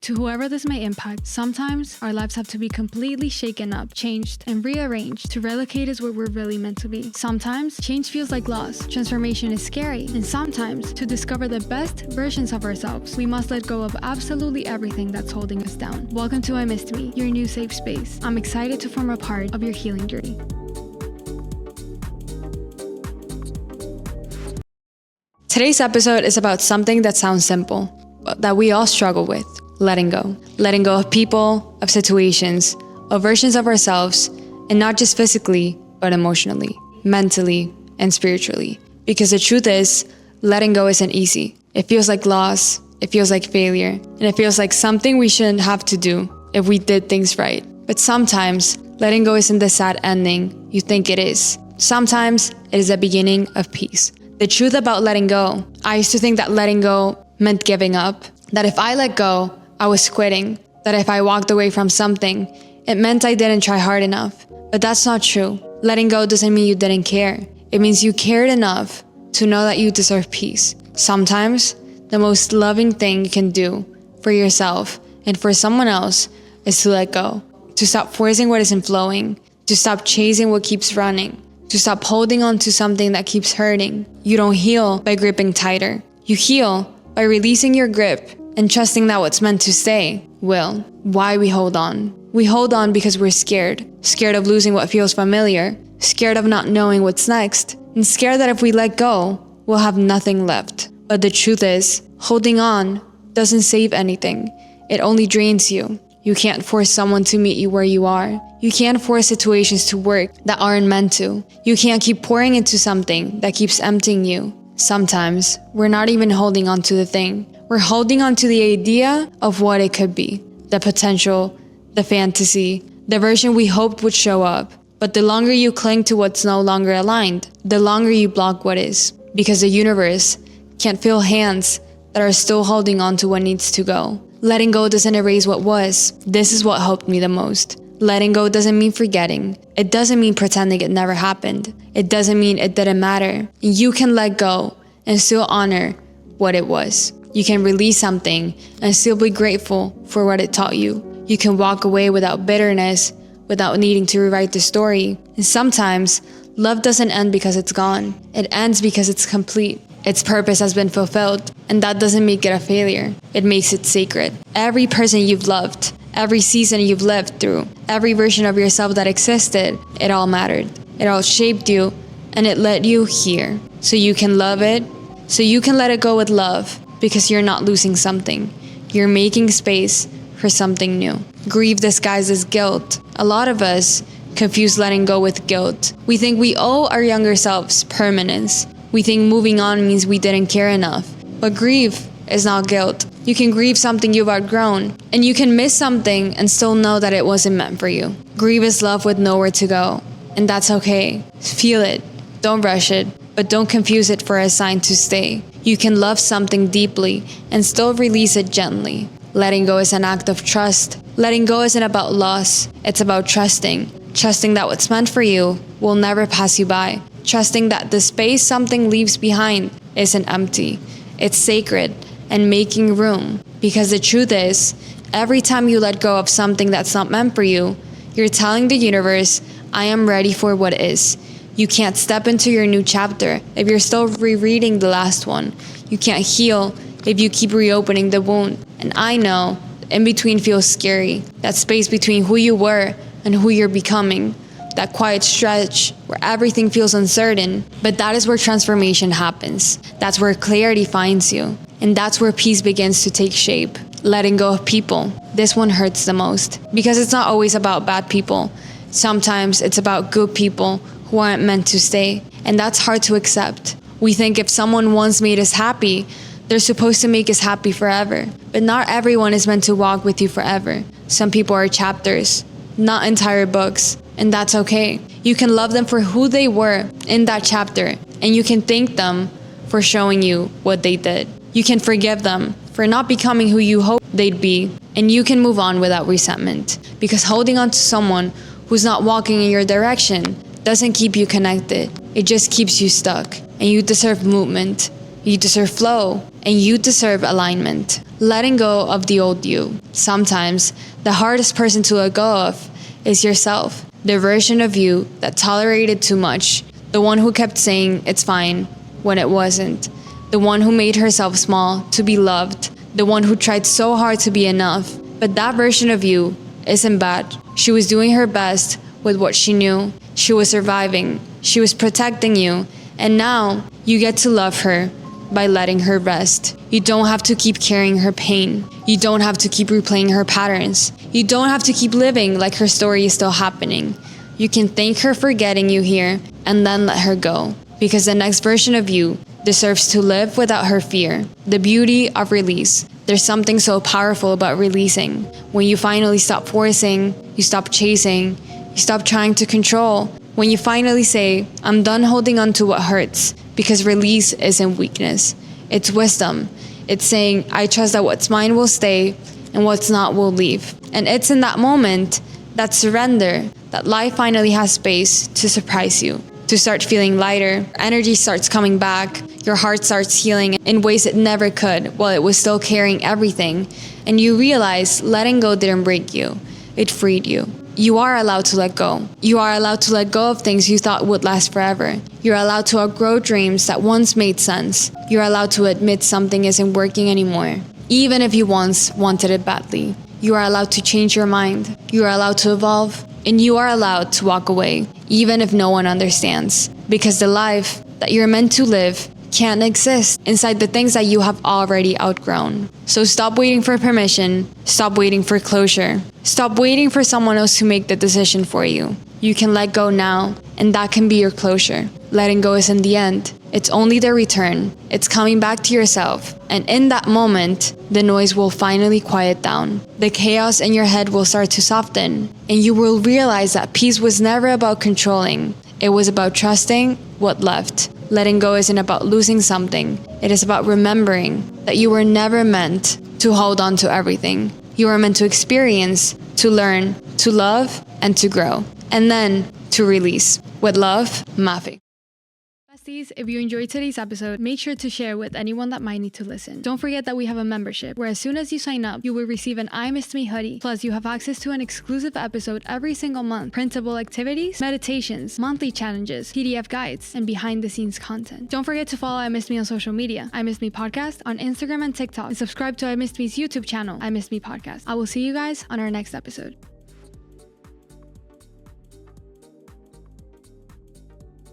To whoever this may impact, sometimes our lives have to be completely shaken up, changed, and rearranged to relocate us where we're really meant to be. Sometimes change feels like loss, transformation is scary, and sometimes to discover the best versions of ourselves, we must let go of absolutely everything that's holding us down. Welcome to I Missed Me, your new safe space. I'm excited to form a part of your healing journey. Today's episode is about something that sounds simple, but that we all struggle with: letting go. Letting go of people, of situations, of versions of ourselves, and not just physically, but emotionally, mentally, and spiritually. Because the truth is, letting go isn't easy. It feels like loss, it feels like failure, and it feels like something we shouldn't have to do if we did things right. But sometimes, letting go isn't the sad ending you think it is. Sometimes, it is the beginning of peace. The truth about letting go: I used to think that letting go meant giving up, that if I let go, I was quitting, that if I walked away from something, it meant I didn't try hard enough. But that's not true. Letting go doesn't mean you didn't care. It means you cared enough to know that you deserve peace. Sometimes, the most loving thing you can do for yourself and for someone else is to let go, to stop forcing what isn't flowing, to stop chasing what keeps running, to stop holding on to something that keeps hurting. You don't heal by gripping tighter. You heal by releasing your grip and trusting that what's meant to stay will. Why we hold on? We hold on because we're scared. Scared of losing what feels familiar. Scared of not knowing what's next. And scared that if we let go, we'll have nothing left. But the truth is, holding on doesn't save anything. It only drains you. You can't force someone to meet you where you are. You can't force situations to work that aren't meant to. You can't keep pouring into something that keeps emptying you. Sometimes, we're not even holding on to the thing. We're holding on to the idea of what it could be. The potential, the fantasy, the version we hoped would show up. But the longer you cling to what's no longer aligned, the longer you block what is. Because the universe can't feel hands that are still holding on to what needs to go. Letting go doesn't erase what was. This is what helped me the most. Letting go doesn't mean forgetting. It doesn't mean pretending it never happened. It doesn't mean it didn't matter. You can let go and still honor what it was. You can release something and still be grateful for what it taught you. You can walk away without bitterness, without needing to rewrite the story. And sometimes, love doesn't end because it's gone. It ends because it's complete. Its purpose has been fulfilled, and that doesn't make it a failure. It makes it sacred. Every person you've loved, every season you've lived through, every version of yourself that existed, it all mattered. It all shaped you, and it led you here. So you can love it, so you can let it go with love, because you're not losing something. You're making space for something new. Grief disguised as guilt. A lot of us confuse letting go with guilt. We think we owe our younger selves permanence. We think moving on means we didn't care enough. But grief is not guilt. You can grieve something you've outgrown, and you can miss something and still know that it wasn't meant for you. Grief is love with nowhere to go, and that's okay. Feel it. Don't rush it, but don't confuse it for a sign to stay. You can love something deeply and still release it gently. Letting go is an act of trust. Letting go isn't about loss. It's about trusting. Trusting that what's meant for you will never pass you by. Trusting that the space something leaves behind isn't empty. It's sacred and making room. Because the truth is, every time you let go of something that's not meant for you, you're telling the universe, I am ready for what is. You can't step into your new chapter if you're still rereading the last one. You can't heal if you keep reopening the wound. And I know, in between feels scary. That space between who you were and who you're becoming. That quiet stretch where everything feels uncertain. But that is where transformation happens. That's where clarity finds you. And that's where peace begins to take shape. Letting go of people. This one hurts the most. Because it's not always about bad people. Sometimes it's about good people who aren't meant to stay. And that's hard to accept. We think if someone once made us happy, they're supposed to make us happy forever. But not everyone is meant to walk with you forever. Some people are chapters, not entire books. And that's okay. You can love them for who they were in that chapter, and you can thank them for showing you what they did. You can forgive them for not becoming who you hoped they'd be, and you can move on without resentment. Because holding on to someone who's not walking in your direction doesn't keep you connected. It just keeps you stuck. And you deserve movement. You deserve flow. And you deserve alignment. letting go of the old you. Sometimes, the hardest person to let go of is yourself, the version of you that tolerated too much, the one who kept saying it's fine when it wasn't, the one who made herself small to be loved, the one who tried so hard to be enough. But that version of you isn't bad. She was doing her best with what she knew. She was surviving. She was protecting you. And now you get to love her by letting her rest. You don't have to keep carrying her pain. You don't have to keep replaying her patterns. You don't have to keep living like her story is still happening. You can thank her for getting you here and then let her go. Because the next version of you deserves to live without her fear. The beauty of release. There's something so powerful about releasing. When you finally stop forcing, you stop chasing, you stop trying to control. When you finally say, I'm done holding on to what hurts, because release isn't weakness. It's wisdom. It's saying, I trust that what's mine will stay and what's not will leave. And it's in that moment, that surrender, that life finally has space to surprise you, to start feeling lighter. Energy starts coming back. Your heart starts healing in ways it never could while it was still carrying everything. And you realize letting go didn't break you. It freed you. You are allowed to let go. You are allowed to let go of things you thought would last forever. You're allowed to outgrow dreams that once made sense. You're allowed to admit something isn't working anymore, even if you once wanted it badly. You are allowed to change your mind. You are allowed to evolve. And you are allowed to walk away, even if no one understands. Because the life that you're meant to live can't exist inside the things that you have already outgrown. So stop waiting for permission. Stop waiting for closure. Stop waiting for someone else to make the decision for you. You can let go now, and that can be your closure. Letting go isn't the end. It's only the return. It's coming back to yourself. And in that moment, the noise will finally quiet down. The chaos in your head will start to soften. And you will realize that peace was never about controlling. It was about trusting what left. Letting go isn't about losing something. It is about remembering that you were never meant to hold on to everything. You were meant to experience, to learn, to love, and to grow. And then to release. With love, Mafe. Besties, if you enjoyed today's episode, make sure to share with anyone that might need to listen. Don't forget that we have a membership where as soon as you sign up, you will receive an I Missed Me hoodie. Plus, you have access to an exclusive episode every single month, printable activities, meditations, monthly challenges, PDF guides, and behind the scenes content. Don't forget to follow I Missed Me on social media, I Missed Me Podcast on Instagram and TikTok, and subscribe to I Missed Me's YouTube channel, I Missed Me Podcast. I will see you guys on our next episode.